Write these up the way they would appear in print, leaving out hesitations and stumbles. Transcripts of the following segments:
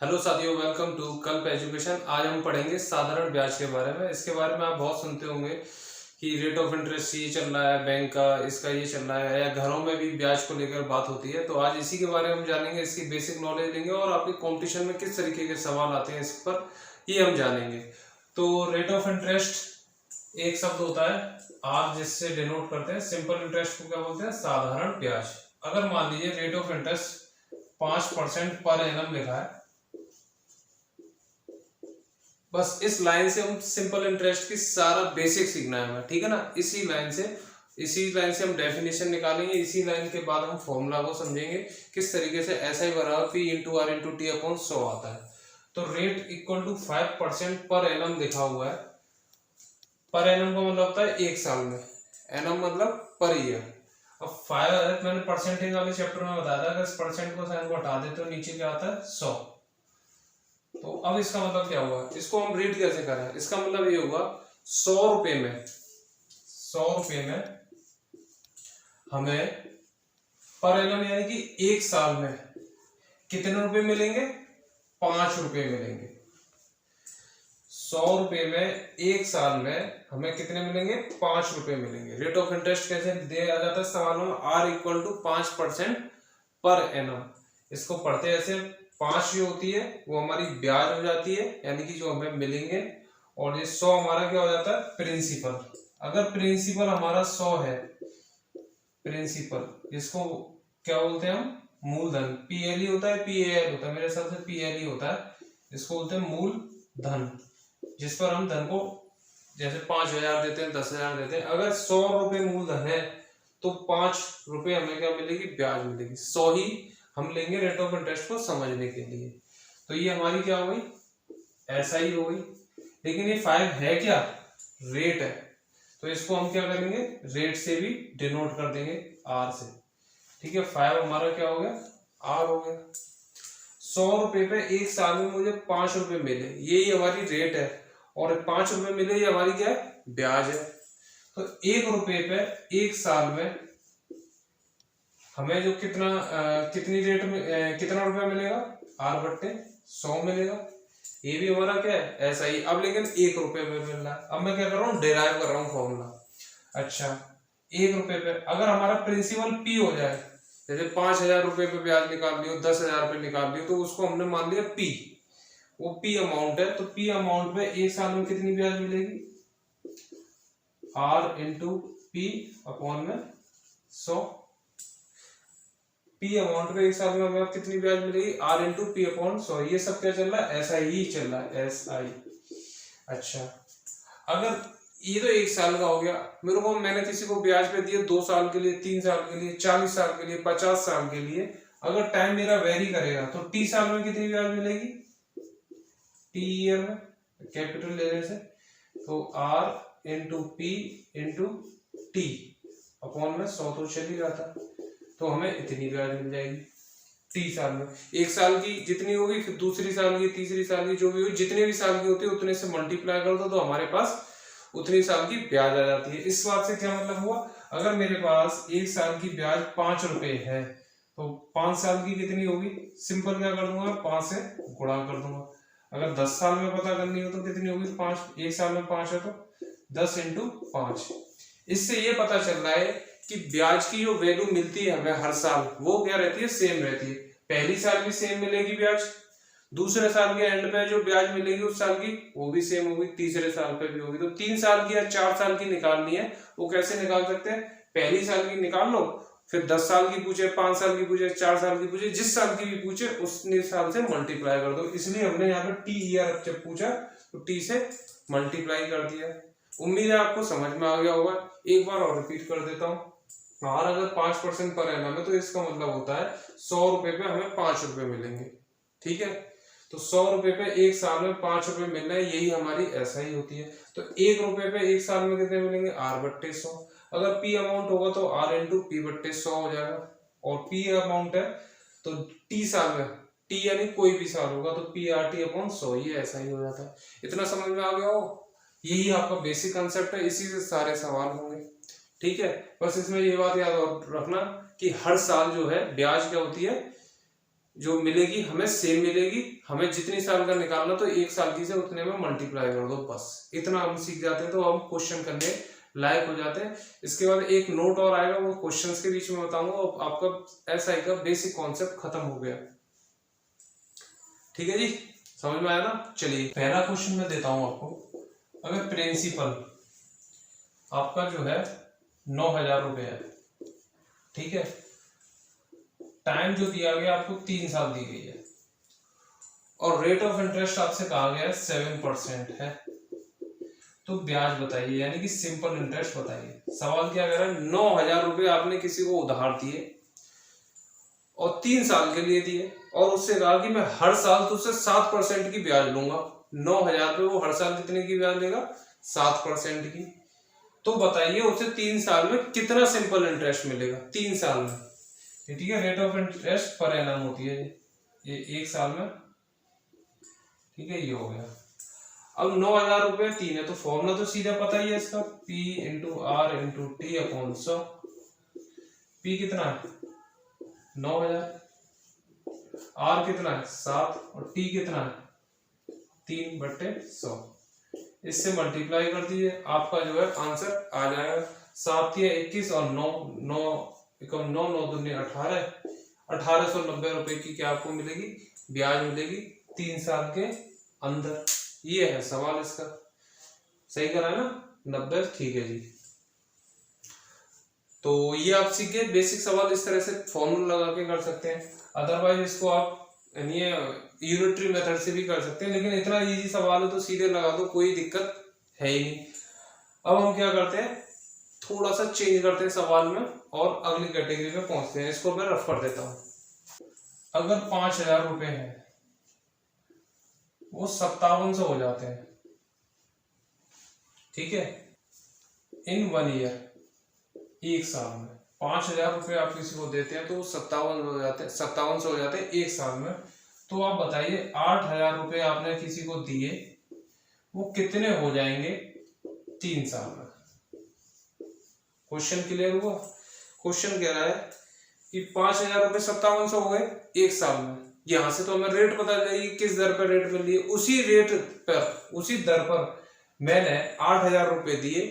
Hello साथियों, welcome to कल्प education. आज हम पढ़ेंगे साधारण ब्याज के बारे में। इसके बारे में आप बहुत सुनते होंगे कि रेट ऑफ इंटरेस्ट ये चल रहा है, बैंक का इसका ये चल रहा है, या घरों में भी ब्याज को लेकर बात होती है। तो आज इसी के बारे में हम जानेंगे, इसकी बेसिक नॉलेज लेंगे और आपके कंपटीशन में किस तरीके के सवाल आते हैं इस पर ये हम जानेंगे। तो रेट ऑफ इंटरेस्ट एक शब्द होता है आप जिससे डिनोट करते हैं। सिंपल इंटरेस्ट को क्या बोलते हैं? साधारण ब्याज। अगर मान लीजिए rate of interest 5% per annum लिखा है, बस इस लाइन से हम सिंपल इंटरेस्ट की सारा बेसिक सीखना है हमें, ठीक है ना। इसी लाइन से हम डेफिनेशन निकालेंगे। इसी लाइन के बाद हम फॉर्मूला को समझेंगे किस तरीके से SI बराबर P into R into T upon 100 आता है। तो rate equal to 5% per annum लिखा हुआ है। पर एनम का मतलब होता है एक साल में, एनम मतलब पर ईयर। अब 5 मैंने परसेंटेज वाले चैप्टर में बताया था, अगर इस परसेंट को साइन को हटा दे तो नीचे क्या आता है? 100। तो अब इसका मतलब क्या हुआ? इसको हम रीड कैसे करें? इसका मतलब ये होगा 100 रुपए में हमें पर एनम यानी कि एक साल में कितने रुपए मिलेंगे? 5 रुपए मिलेंगे। 100 रुपए में एक साल में हमें कितने मिलेंगे? 5 रुपए मिलेंगे। रेट ऑफ इंटरेस्ट कैसे दिया जाता है सवालों में? R equal to 5% per annum. इसको पढ़ते ऐसे, 5 जो होती है वो हमारी ब्याज हो जाती है, यानी कि जो हमें मिलेंगे, और ये 100 हमारा क्या हो जाता है? प्रिंसिपल। अगर प्रिंसिपल हमारा 100 है, प्रिंसिपल जिसको क्या बोलते हैं हम? मूलधन। PLE होता है, PAL होता है, मेरे हिसाब से PLE होता है। इसको बोलते हैं मूलधन, जिस पर हम धन को जैसे 5,000 देते हैं, 10,000 देते हैं। अगर 100 रुपए मूलधन है तो 5 रुपए हमें क्या मिलेगी? ब्याज मिलेगी। 100 ही हम लेंगे रेट ऑफ इंटरेस्ट को समझने के लिए। तो ये हमारी क्या हो गई? ऐसा ही हो गई। लेकिन ये 5 है क्या? रेट है, तो इसको हम क्या करेंगे? रेट से भी डिनोट कर देंगे, R से। ठीक है, 5 हमारा क्या हो गया? R हो गया। 100 रुपए पे एक साल में मुझे 5 रुपए मिले, यही हमारी रेट है। और 5 रुपए मिले, ये हमारी क्या है? ब्याज है। तो 1 रुपए पे एक साल में हमें जो कितनी रेट में कितना रुपया मिलेगा? R बट्टे 100 मिलेगा। ये भी हमारा क्या है? ऐसा ही। अब लेकिन 1 रुपए में मिल रहा है। अब मैं क्या कर रहा हूँ? डिराइव कर रहा हूँ फॉर्मूला। अच्छा, 1 रुपए पे अगर हमारा प्रिंसिपल P हो जाए, जैसे 5,000 रुपए पे ब्याज निकाल लियो, 10,000 पे निकाल लियो, तो उसको हमने मान लिया P। वो P अमाउंट है, तो P अमाउंट में एक साल में कितनी ब्याज मिलेगी? R इंटू P अपॉन में 100। P अमाउंट में एक साल में हमें कितनी ब्याज मिलेगी? R into P upon 100। ये सब क्या चल रहा है? ऐसा ही चल रहा है, SI। अच्छा, अगर ये तो एक साल का हो गया, मेरे को मैंने किसी को ब्याज पे दिया 2 साल के लिए, 3 साल के लिए, 40 साल के लिए, 50 साल के लिए। अगर टाइम मेरा वेरी करेगा तो T साल में कितनी ब्याज मिलेगी? T ईयर में कैपिटल लेने से, तो R into P into T upon में 100 तो चल ही जाता, तो हमें इतनी ब्याज मिल जाएगी। 30 साल में एक साल की जितनी होगी, फिर दूसरी साल की, तीसरी साल की, जो भी होगी, जितने भी साल की होती है उतने से मल्टीप्लाई कर दो, तो हमारे पास उतनी साल की ब्याज आ जाती है। इस बात से क्या मतलब हुआ? अगर मेरे पास एक साल की ब्याज 5 रुपए है, तो 5 साल की कितनी होगी? सिंपल क्या कर दूंगा? 5 से गुणा कर दूंगा। अगर 10 साल में पता करनी हो तो कितनी होगी? 5। एक साल में 5 है तो 10 इंटू 5। इससे ये पता चल रहा है कि ब्याज की जो वैल्यू मिलती है हमें हर साल, वो क्या रहती है? सेम रहती है। पहली साल भी सेम मिलेगी ब्याज, दूसरे साल के एंड पे जो ब्याज मिलेगी उस साल की वो भी सेम होगी, तीसरे साल पे भी होगी। तो 3 साल की या 4 साल की निकालनी है, वो कैसे निकाल सकते हैं? पहली साल की निकाल लो, फिर 10 साल की पूछे, 5 साल की पूछे, 4 साल की पूछे, जिस साल की भी पूछे उतने साल से मल्टीप्लाई कर दो। इसलिए हमने यहाँ पे T ईयर जब पूछा तो T से मल्टीप्लाई कर दिया। उम्मीद है आपको समझ में आ गया होगा। एक बार और रिपीट कर देता हूँ। और अगर 5% पर एनम है तो इसका मतलब होता है 100 रुपए पे हमें 5 रुपए मिलेंगे। ठीक है, तो 100 रुपए पे एक साल में 5 रुपए मिलना है, यही हमारी ऐसा ही होती है। तो 1 रुपए पे एक साल में कितने मिलेंगे? R बट्टे 100। अगर P अमाउंट होगा तो R इंटू P बट्टे 100 हो जाएगा। और P अमाउंट है तो T साल में, T यानी कोई भी साल होगा तो PRT अपॉन 100, ये ऐसा ही हो जाता है। इतना समझ में आ गया हो? यही आपका बेसिक कंसेप्ट है, इसी से सारे सवाल होंगे। ठीक है, बस इसमें ये बात याद रखना कि हर साल जो है ब्याज क्या होती है? जो मिलेगी हमें सेम मिलेगी। हमें जितनी साल का निकालना तो 1 साल की से उतने में मल्टीप्लाई कर दो, बस इतना हम सीख जाते हैं तो हम क्वेश्चन करने लायक हो जाते हैं। इसके बाद एक नोट और आएगा, वो क्वेश्चंस के बीच में बताऊंगा, और आपका एसआई का बेसिक कॉन्सेप्ट खत्म हो गया। ठीक है जी, समझ में आया ना। चलिए पहला क्वेश्चन मैं देता हूं आपको। अगर प्रिंसिपल आपका जो है 9,000 रुपये है, ठीक है, टाइम जो दिया गया आपको 3 साल दी गई है, और रेट ऑफ इंटरेस्ट आपसे कहा गया है 7% है, तो ब्याज बताइए, यानी कि सिंपल इंटरेस्ट बताइए। सवाल क्या कह रहा है, 9,000 रुपये आपने किसी को उधार दिए और 3 साल के लिए दिए, और उससे कहा कि मैं हर साल तुझसे 7% की ब्याज लूंगा। 9,000 पे वो हर साल कितने की ब्याज लेगा, 7% की। तो बताइए उसे 3 साल में कितना सिंपल इंटरेस्ट मिलेगा 3 साल में। ठीक है, rate of interest per annum होती है ये 1 साल में। ठीक है, ये हो गया। अब 9,000 रुपये 3 है, तो फॉर्मूला तो सीधा पता ही है इसका, P into R into T upon 100। P कितना है 9,000, R कितना है 7, और T कितना है 3/100। इससे मल्टीप्लाई कर दीजिए, आपका जो है आंसर आ जाएगा 7 या 21 और 9 9 9 9 दूनी 18, 1890 रुपए की क्या आपको मिलेगी, ब्याज मिलेगी 3 साल के अंदर। ये है सवाल इसका, सही करा है ना, 90। ठीक है जी, तो ये आप सीख गए बेसिक सवाल, इस तरह से फॉर्मूला लगा के कर सकते हैं। अदरवाइज इसको आप यूनिटरी मेथड से भी कर सकते हैं, लेकिन इतना इजी सवाल है तो सीधे लगा दो, कोई दिक्कत है ही नहीं। अब हम क्या करते हैं, थोड़ा सा चेंज करते हैं सवाल में और अगली कैटेगरी में पहुंचते हैं। इसको मैं रफ कर देता हूं। अगर 5,000 रुपए है वो 5700 हो जाते हैं, ठीक है, इन 1 ईयर, 1 साल में। 5,000 रुपये आप किसी को देते हैं तो 57 हो जाते हैं, 5700 हो जाते हैं 1 साल में। तो आप बताइए 8,000 रुपये आपने किसी को दिए, वो कितने हो जाएंगे 3 साल में। क्वेश्चन क्लियर हुआ। क्वेश्चन कह रहा है कि 5,000 रुपये 5700 हो गए 1 साल में। यहां से तो हमें रेट पता चलेगी किस दर पर रेट मिल रही है, उसी रेट पर, उसी दर पर मैंने 8,000 रुपये दिए,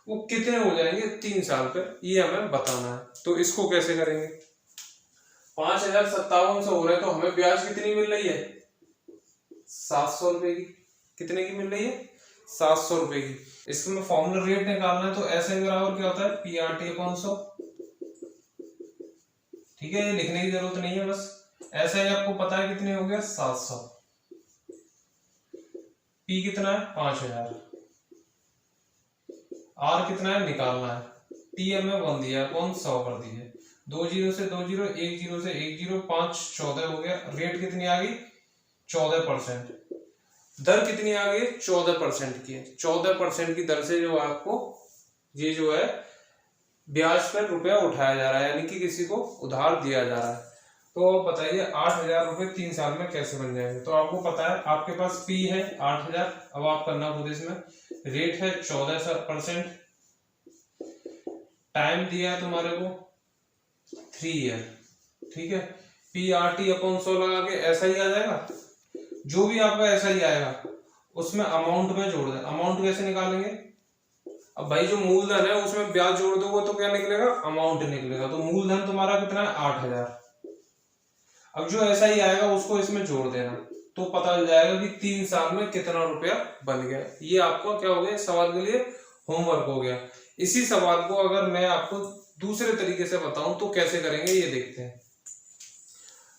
वो कितने हो जाएंगे 3 साल पे, ये हमें बताना है। तो इसको कैसे करेंगे, 5,5700 हो रहे हैं तो हमें ब्याज कितनी मिल रही है 700 रुपए की। कितने की मिल रही है 700 रुपए की। इसको में फॉर्मूला रेट निकालना है तो ऐसे बराबर क्या होता है PRT/100। ठीक है, ये लिखने की जरूरत नहीं है, बस ऐसा ही आपको पता है कितने हो गया 700। P कितना है 5,000, R कितना है निकालना है, T हमें 1 दिया है, 100 कर दीजिए। 2 जीरो से 2 जीरो, 1 जीरो से 1 जीरो, 5 14 हो गया। रेट कितनी आ गई 14%। दर कितनी आ गई 14% की है। 14% की दर से जो आपको ये जो है ब्याज पर रुपया उठाया जा रहा है, यानी कि किसी को उधार दिया जा रहा है। तो बताइए 8,000 रुपये 3 साल में कैसे बन जाएंगे। तो आपको पता है आपके पास P है 8,000, अब आप करना खुद, इसमें रेट है 14%, टाइम दिया है तुम्हारे को 3 ईयर। ठीक है, PRT/100 लगा के ऐसा ही आ जाएगा। जो भी आपका ऐसा ही आएगा उसमें अमाउंट में जोड़ दें। अमाउंट कैसे निकालेंगे, अब भाई जो मूलधन है उसमें ब्याज जोड़ दोगे तो क्या निकलेगा, अमाउंट निकलेगा। तो मूलधन तुम्हारा कितना है 8,000। अब जो ऐसा ही आएगा उसको इसमें जोड़ देना, तो पता चल जाएगा कि 3 साल में कितना रुपया बन गया। ये आपको क्या हो गया, सवाल के लिए होमवर्क हो गया। इसी सवाल को अगर मैं आपको दूसरे तरीके से बताऊं तो कैसे करेंगे, ये देखते हैं।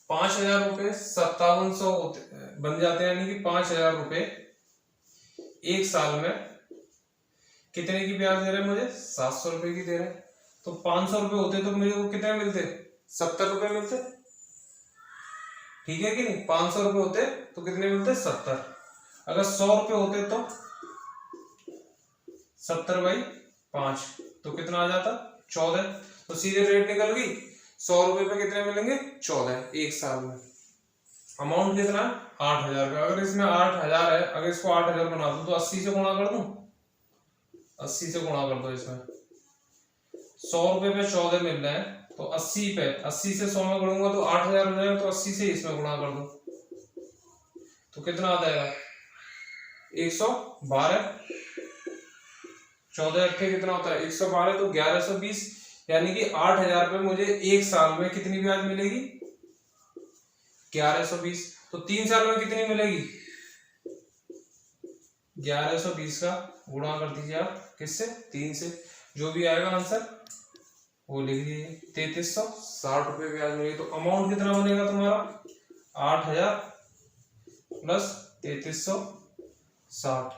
5,000 रुपये 5700 बन जाते हैं, यानी कि 5,000 रुपये 1 साल में कितने की ब्याज दे रहे हैं मुझे, 700 रुपए की दे रहे हैं। तो 500 रुपए होते तो मुझे वो कितने मिलते, 70 रुपए मिलते। ठीक है कि नहीं, 500 रुपए होते तो कितने मिलते 70। अगर 100 रुपए होते तो 70/5 तो कितना आ जाता 14। तो सीधे रेट निकल गई, 100 रुपए पे कितने मिलेंगे 14 1 साल में। अमाउंट कितना 8,000 का। अगर इसमें 8,000 है, अगर इसको 8,000 बना दूं तो 80 से गुणा कर दूं, 80 से गुणा कर दो। इसमें 100 रुपए पे 14 मिल रहे हैं तो 80 पे 80 से 100 में गुणूंगा तो 8000 हो जाएगा, तो 80 से इसमें गुणा कर दो तो कितना आ जाएगा 112। 14 अट्ठे कितना होता है 112, तो 1120, यानी कि 8000 पे मुझे एक साल में कितनी ब्याज मिलेगी 1120। तो 3 साल में कितनी मिलेगी 1120 का गुणा कर दीजिए आप किससे 3 से, जो भी आएगा आंसर वो लिख दीजिए 3360 रुपये ब्याज मिलेगी। तो अमाउंट कितना बनेगा तुम्हारा 8000 प्लस 3360,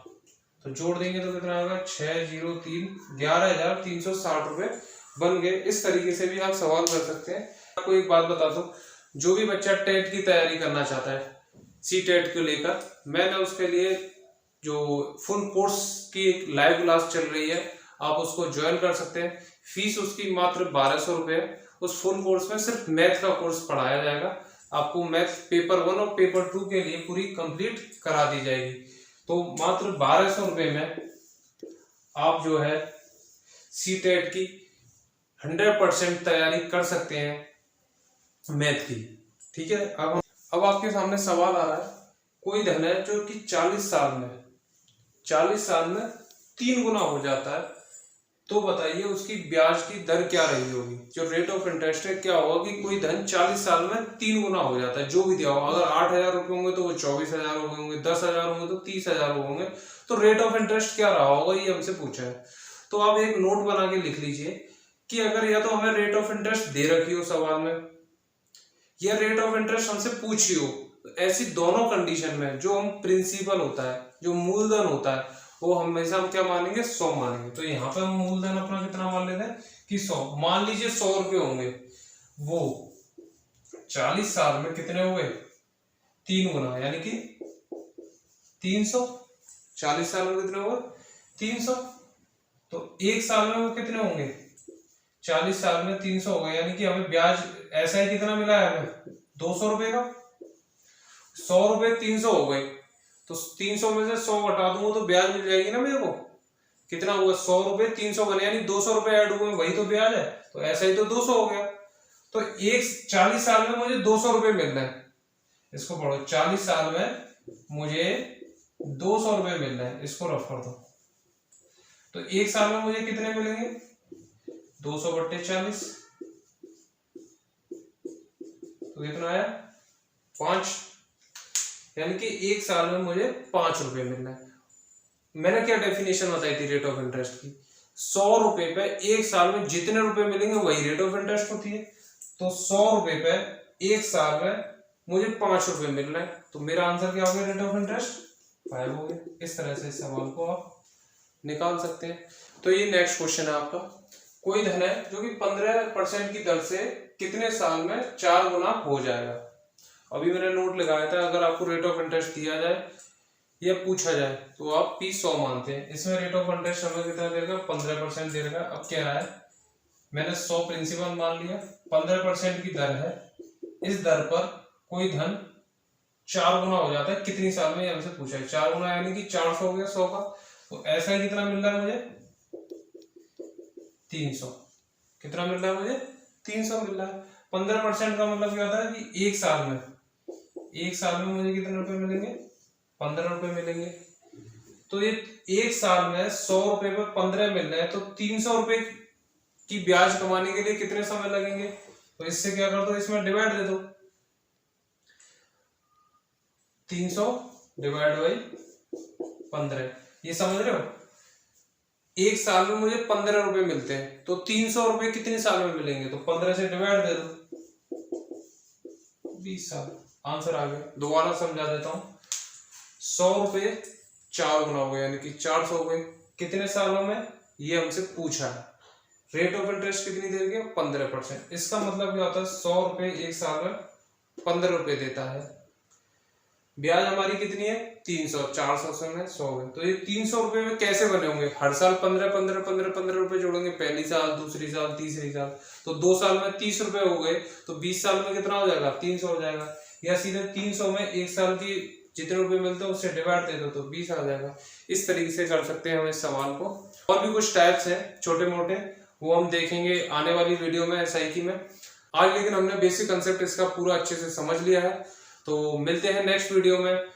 तो जोड़ देंगे तो कितना आएगा 603 11360 रुपये बन गए। इस तरीके से भी आप सवाल कर सकते हैं। आपको एक बात बता दूं, जो भी बच्चा टेट की तैयारी करना चाहता है सी टेट को लेकर, मैंने उसके लिए जो फुल कोर्स की एक लाइव क्लास चल रही है आप उसको ज्वाइन कर सकते हैं। फीस उसकी मात्र 1200 रुपये। उस फुल कोर्स में सिर्फ मैथ का कोर्स पढ़ाया जाएगा। आपको मैथ पेपर 1 और पेपर 2 के लिए पूरी कंप्लीट करा दी जाएगी। तो मात्र 1200 रुपये में आप जो है सी टेट की 100% तैयारी कर सकते हैं मैथ की। ठीक है, अब आपके सामने सवाल आ रहा है, कोई धन है जो कि 40 साल में 3 गुना हो जाता है, तो बताइए उसकी ब्याज की दर क्या रही होगी। जो रेट ऑफ इंटरेस्ट है क्या होगा कि कोई धन 40 साल में 3 गुना हो जाता है, जो भी दिया होगा। अगर 8000 रुपये होंगे तो वो 24,000 होंगे, 10,000 होंगे तो 30,000 होंगे, तो रेट ऑफ इंटरेस्ट क्या रहा होगा ये हमसे पूछा है। तो आप एक नोट बना के लिख लीजिए कि अगर या तो हमें रेट ऑफ इंटरेस्ट दे रखी हो सवाल में या रेट ऑफ इंटरेस्ट हमसे पूछी हो, तो ऐसी दोनों कंडीशन में जो हम प्रिंसिपल होता है, जो मूलधन होता है, वो हमेशा हम क्या मानेंगे 100 मानेंगे। तो यहाँ पे हम मूलधन अपना कितना मान लेते हैं कि 100। मान लीजिए 100 रुपये होंगे, वो 40 साल में कितने हुए 3 गुना, यानी कि 300। 40 साल में कितने हुए 300, तो एक साल में वो कितने होंगे 40 साल में 300 हो गए, यानी कि हमें ब्याज ऐसा ही कितना मिला है हमें 200 रुपये का। 100 रुपये 300 हो गए, तो 300 में से 100 घटा दूंगा तो ब्याज मिल जाएगी ना मेरे को। कितना हुआ 100 रुपये 300 बने, यानी 200 रुपये ऐड हुए, वही तो ब्याज है। तो ऐसा ही तो 200 हो गया। तो एक 40 साल में मुझे 200 रुपये मिल रहे हैं, इसको पढ़ो, 40 साल में मुझे 200 रुपये मिल रहे हैं, इसको रफ कर दो। तो एक साल में मुझे कितने मिलेंगे 200/40, तो कितना आया 5, यानी कि एक साल में मुझे 5 रुपये मिलना है। मैंने क्या डेफिनेशन बताई थी रेट ऑफ इंटरेस्ट की, 100 रुपये पे एक साल में जितने रुपए मिलेंगे वही रेट ऑफ इंटरेस्ट होती है। तो 100 रुपये पे एक साल में मुझे 5 रुपये मिल रहे हैं, तो मेरा आंसर क्या हो गया रेट ऑफ इंटरेस्ट 5 हो गया। इस तरह से इस सवाल को आप निकाल सकते हैं। तो ये नेक्स्ट क्वेश्चन है आपका, कोई धन है जो कि 15% की दर से कितने साल में 4 गुना हो जाएगा। अभी मैंने नोट लगाया था, अगर आपको रेट ऑफ इंटरेस्ट दिया जाए या पूछा जाए तो आप P100 मानते हैं। इसमें रेट ऑफ इंटरेस्ट हमें कितना देगा 15% दे रहा है। अब क्या है, मैंने 100 प्रिंसिपल मान लिया, 15% की दर है, इस दर पर कोई धन 4 गुना हो जाता है कितनी साल में, हमसे पूछा है। 4 गुना यानी कि 400 हो गया 100 का, तो ऐसा ही कितना मिल रहा है मुझे 300। कितना मिल रहा है मुझे 300 मिल रहा है। 15% का मतलब क्या होता है कि एक साल में मुझे कितने रुपए मिलेंगे 15 रुपए मिलेंगे। तो ये एक साल में 100 रुपए पर 15 मिल रहे हैं, तो 300 रुपए की ब्याज कमाने के लिए कितने समय लगेंगे। तो इससे क्या कर दो, इसमें डिवाइड दे दो, 300 डिवाइड बाई 15। ये समझ रहे हो, एक साल में मुझे 15 रुपए मिलते हैं, तो 300 रुपए कितने साल में मिलेंगे, तो 15 से डिवाइड दे दो, 20 साल। आंसर आ गया। दोबारा समझा देता हूं, 100 रुपए 4 गुना हो गए, यानी कि 400 हो गए कितने सालों में, ये हमसे पूछा है। रेट ऑफ इंटरेस्ट कितनी देर गया 15%। इसका मतलब क्या होता है 100 रुपए एक साल में 15 रुपए देता है। ब्याज हमारी कितनी है 300, 400 से में 100 है, तो ये 300 रुपए में कैसे बने होंगे, हर साल 15 रुपए जोड़ेंगे, पहली साल, दूसरी साल, तीसरी साल, तो 2 साल में 30 रुपए हो गए, तो 20 साल में कितना हो जाएगा 300 हो जाएगा। या सीधे 300 में एक साल की जितने रुपए मिलते हैं उससे डिवाइड दे दो तो 20 आ जाएगा। इस तरीके से कर सकते हैं हम इस सवाल को। और भी कुछ टाइप्स हैं छोटे मोटे, वो हम देखेंगे आने वाली वीडियो में एसआई की में। आज लेकिन हमने बेसिक कंसेप्ट इसका पूरा अच्छे से समझ लिया है। तो मिलते हैं नेक्स्ट वीडियो में।